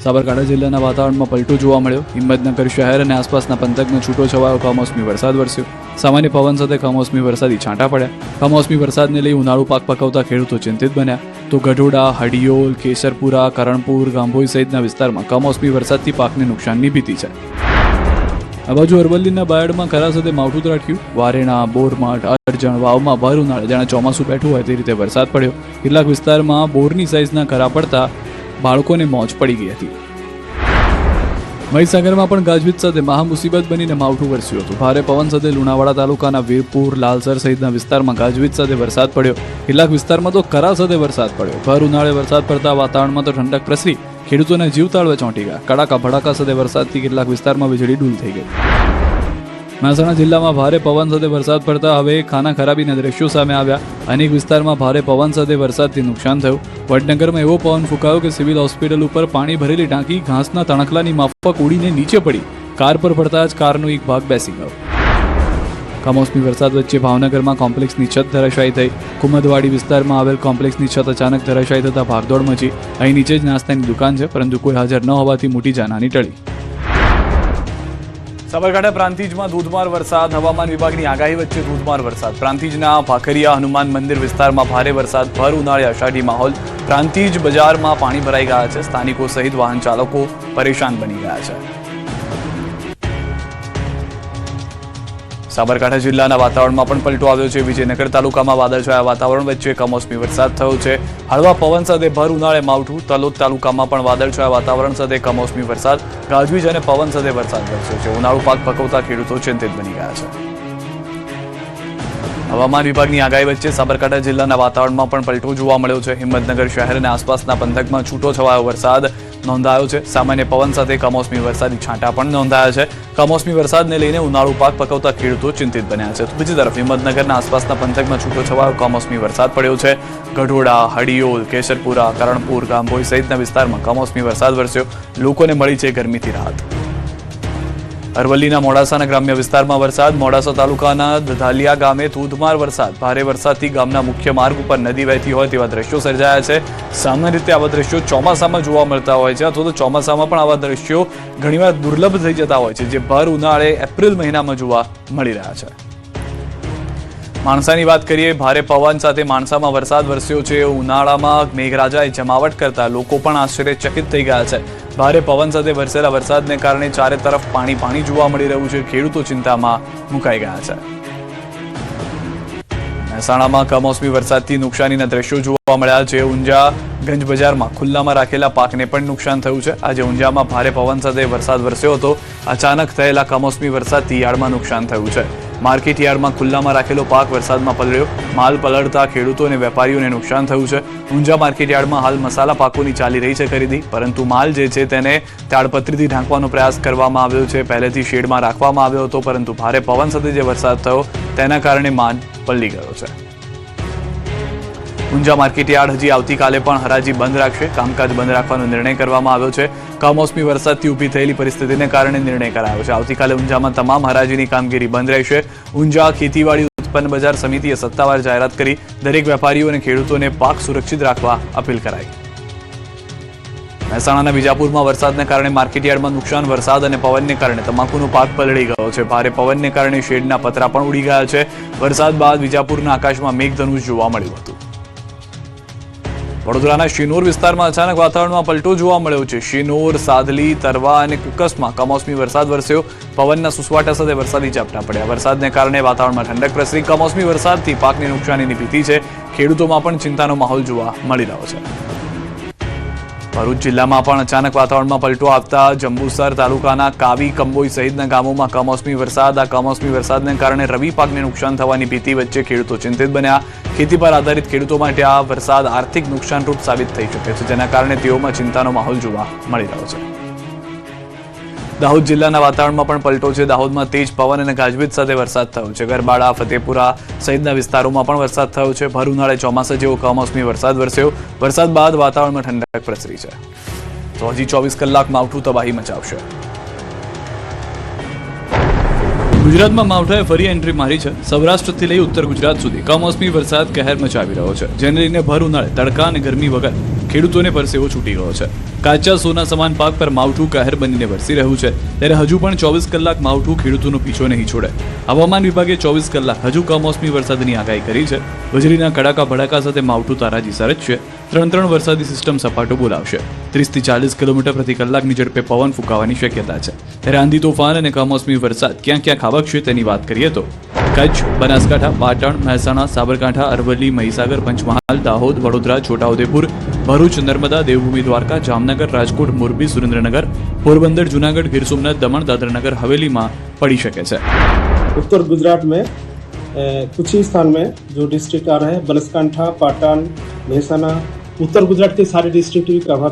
સાબરકાંઠા જિલ્લાના વાતાવરણમાં પલટો જોવા મળ્યો. હિંમતનગર શહેર અને આસપાસના પંથકમાં છૂટો છવાયો કમોસમી વરસાદ વરસ્યો. સામાન્ય પવન સાથે કમોસમી વરસાદી છાંટા પડ્યા. કમોસમી વરસાદને લઈ ઉનાળુ પાક પકવતા ખેડૂતો ચિંતિત બન્યા. તો ગઢોડા, હડિયોલ, કેસરપુરા, કરણપુર, ગાંભોઈ સહિતના વિસ્તારમાં કમોસમી વરસાદથી પાકને નુકસાનની ભીતિ છે. આ બાજુ અરવલ્લીના બાયડમાં કરા સાથે માવઠું ત્રાટક્યું. વારેણા, બોરમઠ, અરજણ, વાવમાં ભર ઉનાળે જાણે ચોમાસું બેઠું હોય તે રીતે વરસાદ પડ્યો. કેટલાક વિસ્તારમાં બોરની સાઇઝના કરા પડતા બાળકોને મોજ પડી ગઈ હતી. મહીસાગરમાં પણ ગાજવીજ સાથે મહામુસીબત બનીને માવઠું વરસ્યું હતું. ભારે પવન સાથે લુણાવાડા તાલુકાના વીરપુર, લાલસર સહિતના વિસ્તારમાં ગાજવીજ સાથે વરસાદ પડ્યો. કેટલાક વિસ્તારમાં તો કરા સાથે વરસાદ પડ્યો. ભર ઉનાળે વરસાદ પડતા વાતાવરણમાં તો ઠંડક પ્રસરી. ખેડૂતોને જીવ તાળવે ચોંટી ગયા. કડાકા ભડાકા સાથે વરસાદથી કેટલાક વિસ્તારમાં વીજળી ડૂલ થઈ ગઈ. મહેસાણા જિલ્લામાં ભારે પવન સાથે વરસાદ પડતા હવે ખાના ખરાબીના દ્રશ્યો સામે આવ્યા. અનેક વિસ્તારમાં ભારે પવન સાથે વરસાદથી નુકસાન થયું. વડનગરમાં એવો પવન ફૂંકાયો કે સિવિલ હોસ્પિટલ ઉપર પાણી ભરેલી ટાંકી ઘાસના તણખલાની માફક ઉડીને નીચે પડી. કાર પર પડતા જ કારનો એક ભાગ બેસી ગયો. કમોસમી વરસાદ વચ્ચે ભાવનગરમાં કોમ્પ્લેક્સની છત ધરાશાયી થઈ. કુમદવાડી વિસ્તારમાં આવેલ કોમ્પ્લેક્સની છત અચાનક ધરાશાયી થતા ભાગદોડ મચી. અહીં નીચે જ નાસ્તાની દુકાન છે, પરંતુ કોઈ હાજર ન હોવાથી મોટી જાનહાની ટળી. સાબરકાંઠા પ્રાંતિજમાં ધોધમાર વરસાદ. હવામાન વિભાગની આગાહી વચ્ચે ધોધમાર વરસાદ. પ્રાંતિજના ભાખરિયા હનુમાન મંદિર વિસ્તારમાં ભારે વરસાદ. ભર ઉનાળે અષાઢી માહોલ. પ્રાંતિજ બજારમાં પાણી ભરાઈ ગયા છે. સ્થાનિકો સહિત વાહન ચાલકો પરેશાન બની ગયા છે. સાબરકાંઠા જિલ્લાના વાતાવરણમાં પણ પલટો આવ્યો છે. વિજયનગર તાલુકામાં વાદળછાયા વાતાવરણ વચ્ચે કમોસમી વરસાદ થયો છે. હળવા પવન સાથે ભર ઉનાળે માવઠું. તલોદ તાલુકામાં પણ વાદળછાયા વાતાવરણ સાથે કમોસમી વરસાદ. ગાજવીજ અને પવન સાથે વરસાદ વરસ્યો છે. ઉનાળુ પાક પકવતા ખેડૂતો ચિંતિત બની ગયા છે. હવામાન વિભાગની આગાહી વચ્ચે સાબરકાંઠા જિલ્લાના વાતાવરણમાં પણ પલટો જોવા મળ્યો છે. હિંમતનગર શહેર અને આસપાસના પંથકમાં છૂટો છવાયો વરસાદ નોંધાયો છે. સામાન્ય પવન સાથે કમોસમી વરસાદી છાંટા પણ નોંધાયા છે. કમોસમી વરસાદને લઈને ઉનાળુ પાક પકવતા ખેડૂતો ચિંતિત બન્યા છે. તો બીજી તરફ હિંમતનગરના આસપાસના પંથકમાં છૂટો છવાયો કમોસમી વરસાદ પડ્યો છે. ગઢોડા, હડિયોલ, કેસરપુરા, કરણપુર, ગાંભોઈ સહિતના વિસ્તારમાં કમોસમી વરસાદ વરસ્યો. લોકોને મળી છે ગરમીથી રાહત. અરવલ્લીના મોડાસાના ગ્રામ્ય વિસ્તારમાં વરસાદ. મોડાસા તાલુકાના દધાલિયા ગામે ધોધમાર વરસાદ. ભારે વરસાદથી ગામના મુખ્ય માર્ગ ઉપર નદી વહેતી હોય તેવા દ્રશ્યો સર્જાયા છે. સામાન્ય રીતે આવા દ્રશ્યો ચોમાસામાં જોવા મળતા હોય છે, અથવા તો ચોમાસામાં પણ આવા દ્રશ્યો ઘણીવાર દુર્લભ થઈ જતા હોય છે, જે ભર ઉનાળે એપ્રિલ મહિનામાં જોવા મળી રહ્યા છે. માણસાની વાત કરીએ. ભારે પવન સાથે માણસામાં વરસાદ વરસ્યો છે. ઉનાળામાં મેઘરાજાએ જમાવટ કરતા લોકો પણ આશ્ચર્યચકિત થઈ ગયા છે. ભારે પવન સાથે વરસેલા વરસાદને કારણે ચારે તરફ પાણી જોવા મળી રહ્યું છે. ખેડૂતો ચિંતામાં મુકાઈ ગયા છે. મહેસાણામાં કમોસમી વરસાદથી નુકસાનીના દ્રશ્યો જોવા મળ્યા છે. ઊંઝા ગંજ બજારમાં ખુલ્લામાં રાખેલા પાકને પણ નુકસાન થયું છે. આજે ઊંઝામાં ભારે પવન સાથે વરસાદ વરસ્યો હતો. અચાનક થયેલા કમોસમી વરસાદથી યાર્ડમાં નુકસાન થયું છે. માર્કેટ યાર્ડમાં ખુલ્લામાં રાખેલો પાક વરસાદમાં પલળ્યો. માલ પલળતા ખેડૂતો અને વેપારીઓને નુકસાન થયું છે. ઊંઝા માર્કેટ યાર્ડમાં હાલ મસાલા પાકોની ચાલી રહી છે ખરીદી, પરંતુ માલ જે છે તેને તાડપત્રીથી ઢાંકવાનો પ્રયાસ કરવામાં આવ્યો છે. પહેલેથી શેડમાં રાખવામાં આવ્યો હતો, પરંતુ ભારે પવન સાથે જે વરસાદ થયો તેના કારણે માલ પલળી ગયો છે. ઊંઝા માર્કેટ યાર્ડ હજી આવતીકાલે પણ હરાજી બંધ રાખશે. કામકાજ બંધ રાખવાનો નિર્ણય કરવામાં આવ્યો છે. કમોસમી વરસાદથી ઊભી થયેલી પરિસ્થિતિને કારણે નિર્ણય કરાયો છે. આવતીકાલે ઊંઝામાં તમામ હરાજીની કામગીરી બંધ રહેશે. ઊંઝા ખેતીવાડી ઉત્પન્ન બજાર સમિતિએ સત્તાવાર જાહેરાત કરી દરેક વેપારીઓ અને ખેડૂતોને પાક સુરક્ષિત રાખવા અપીલ કરાઈ. મહેસાણાના વિજાપુરમાં વરસાદને કારણે માર્કેટયાર્ડમાં નુકસાન. વરસાદ અને પવનને કારણે તમાકુનો પાક પલળી ગયો છે. ભારે પવનને કારણે શેડના પતરા પણ ઉડી ગયા છે. વરસાદ બાદ વિજાપુરના આકાશમાં મેઘધનુષ જોવા મળ્યું હતું. વડોદરાના શિનોર વિસ્તારમાં અચાનક વાતાવરણમાં પલટો જોવા મળ્યો છે. શિનોર, સાદલી, તરવા અને કુકસમાં કમોસમી વરસાદ વરસ્યો. પવનના સુસવાટા સાથે વરસાદી ઝાપટા પડ્યા. વરસાદને કારણે વાતાવરણમાં ઠંડક પ્રસરી. કમોસમી વરસાદથી પાકની નુકસાનીની ભીતિ છે. ખેડૂતોમાં પણ ચિંતાનો માહોલ જોવા મળી રહ્યો છે. ભરૂચ જિલ્લામાં પણ અચાનક વાતાવરણમાં પલટો આવતા જંબુસર તાલુકાના કાવી, કંબોઈ સહિતના ગામોમાં કમોસમી વરસાદ. આ કમોસમી વરસાદને કારણે રવિ પાકને નુકસાન થવાની ભીતિ વચ્ચે ખેડૂતો ચિંતિત બન્યા. ખેતી પર આધારિત ખેડૂતો માટે આ વરસાદ આર્થિક નુકસાનરૂપ સાબિત થઈ શકે છે, જેના કારણે તેઓમાં ચિંતાનો માહોલ જોવા મળી રહ્યો છે. દાહોદ જિલ્લાના વાતાવરણમાં પણ પલટો છે. દાહોદમાં તેજ પવન અને ગાજવીજ સાથે વરસાદ થયો છે. ગરબાડા, ફતેપુરા સહિતના વિસ્તારોમાં પણ વરસાદ થયો છે. ભર ઉનાળે ચોમાસા જેવો કમોસમી વરસાદ વરસ્યો. વરસાદ બાદ વાતાવરણમાં ઠંડક પ્રસરી છે. તો હજી 24 કલાક માવઠું તબાહી મચાવશે. ગુજરાતમાં માવઠાએ ફરી એન્ટ્રી મારી છે. સૌરાષ્ટ્રથી લઈ ઉત્તર ગુજરાત સુધી કમોસમી વરસાદ કહેર મચાવી રહ્યો છે, જેને લઈને ભર ઉનાળે તડકા અને ગરમી વગર ખેડૂતોને પરસેવો છૂટી ગયો છે. કાચા સોના સમાન પાક પર માવઠું કહેર બનીને વરસી રહ્યું છે, ત્યારે હજુ પણ 24 કલાક માવઠું ખેડૂતોનો પીછો નહીં છોડે. હવામાન વિભાગે 24 કલાક હજુ કમોસમી વરસાદની આગાહી કરી છે. વીજળીના કડાકા ભડાકા સાથે માવઠું તારાજી સરજશે. ત્રણ વરસાદી સિસ્ટમ સપાટો બોલાવશે. 30 થી 40 કિલોમીટર પ્રતિ કલાકની ઝડપે પવન ફૂંકાવાની શક્યતા છે. ત્યારે આંધી તોફાન અને કમોસમી વરસાદ ક્યાં ક્યાં ખાબકશે તેની વાત કરીએ તો કચ્છ, બનાસકાંઠા, પાટણ, મહેસાણા, સાબરકાંઠા, અરવલ્લી, મહીસાગર, પંચમહાલ, દાહોદ, વડોદરા, છોટાઉદેપુર, ભરૂચ, નર્મદા, દેવભૂમિ દ્વારકા, જામનગર, રાજકોટ, મોરબી, સુરેન્દ્રનગર, पोरबंदर, जूनागढ़, गिर सोमनाथ, दमन, दादरा नगर हवेली में पड़ी सके छे. उत्तर गुजरात में कुछ ही स्थान में जो डिस्ट्रिक्ट आ रहे हैं, बनासकांठा, पाटन, महेसाणा, उत्तर गुजरात के सारे डिस्ट्रिक्ट भी कवर